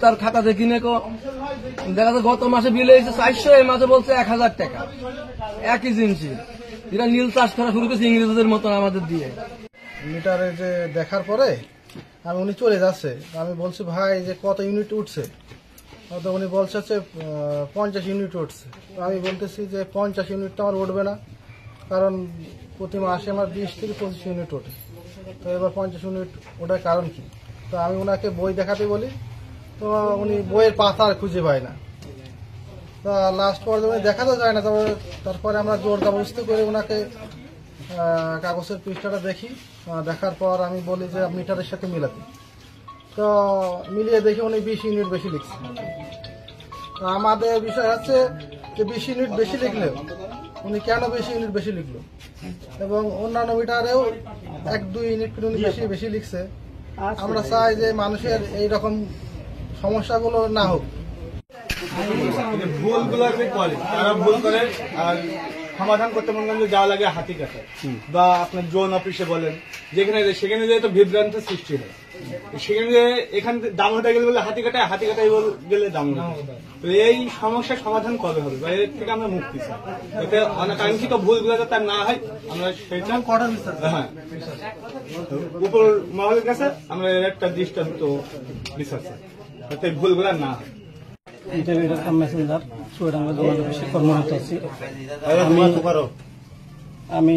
তার খাতা দেখি নেকো দেখা যায় গত মাসে বিল হয়েছে 400, এই মাসে বলছে 1000 টাকা। একই জিনিসই এরা নীল চাষ করা শুরু করেছে ইংরেজদের মতন আমাদের দিয়ে। মিটারে যে দেখার পরে উনি চলে যাচ্ছে, আমি বলছি ভাই যে কত ইউনিট উঠছে, তো উনি বলছে হচ্ছে 50 ইউনিট উঠছে। আমি বলতেছি যে 50 ইউনিটটা আমার উঠবে না, কারণ প্রতি মাসে আমার 20 থেকে 25 ইউনিট ওঠে। তো এবার 50 ইউনিট ওঠার কারণ কি? তো আমি ওনাকে বই দেখাতে বলি, তো উনি বইয়ের পাতা আর খুঁজে পায় না। তা লাস্ট পর্যায়ে দেখাতে যায় না। তারপরে আমরা জোর জবরদস্তি করে ওনাকে কাগজের পৃষ্ঠাটা দেখি, দেখার পর আমি বলি যে মিটারের সাথে মিলাতে। তো মিলিয়ে দেখি উনি 20 ইউনিট বেশি লিখছে। তো আমাদের বিষয় হচ্ছে যে 20 ইউনিট বেশি লিখলেও উনি কেন 20 ইউনিট বেশি লিখলো, এবং অন্যান্য মিটারেও 1-2 ইউনিট করে উনি বেশি লিখছে। আমরা চাই যে মানুষের এইরকম সমস্যাগুলো না হোক। ভুলগুলো করে তারা ভুল করে, আর সমাধান করতে মনে করেন যাওয়া লাগে হাতি কাছে বা আপনার জোন অফিসে বলেন, সেখানে যে তো বিভ্রান্ত সৃষ্টি হয়। সেখানে এখান দাম হতে গেলে বলে হাতি কাটায় গেলে দাম তো এই সমস্যার সমাধান কবে হবে বা এর থেকে আমরা মুক্তি চাই, এতে অনাকাঙ্ক্ষিত ভুলগুলো যাতে না হয় আমরা সেটা হ্যাঁ উপর মহলের কাছে আমরা এর একটা দৃষ্টান্ত বিচার চাই যাতে ভুলগুলো না হয়। মেসেঞ্জার চুয়াডাঙ্গা জোন অফিসে কর্মরত আছি। আমি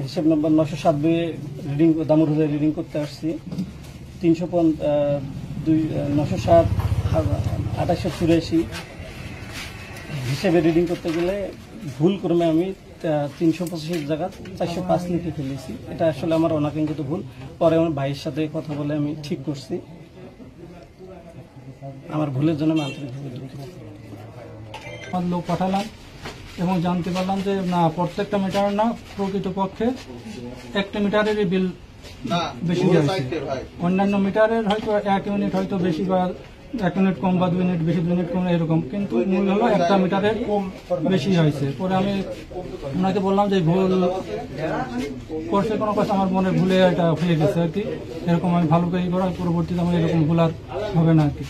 হিসেব নম্বর 907 রিডিং দামুর হয়ে রিডিং করতে আসছি। 907 2884 হিসেবে রিডিং করতে গেলে ভুল ক্রমে আমি 325 জায়গা 405 লিখে ফেলেছি। এটা আসলে আমার অনাকাঙ্ক্ষিত ভুল। পরে আমার ভাইয়ের সাথে কথা বলে আমি ঠিক করছি। আমার ভুলের জন্য আমি আন্তরিকভাবে দুঃখিত। লোক পাঠালাম এবং জানতে পারলাম যে না, প্রত্যেকটা মিটার না, প্রকৃতপক্ষে একটা মিটারেরই বিল বেশি যাচ্ছে। অন্যান্য মিটারের হয়তো 1 ইউনিট হয়তো বেশি বা 1 ইউনিট কম বা 2 ইউনিট বেশি 2 ইউনিট কম এরকম, কিন্তু মূল হলো একটা মিটারের কম বেশি হয়েছে। পরে আমি ওনাকে বললাম যে ভুল করছে কোনো কথা, আমার মনে ভুলে এটা হয়ে গেছে আর কি। এরকম আমি ভালো করে করার পরবর্তীতে আমার এরকম ভুল আর হবে না আর কি।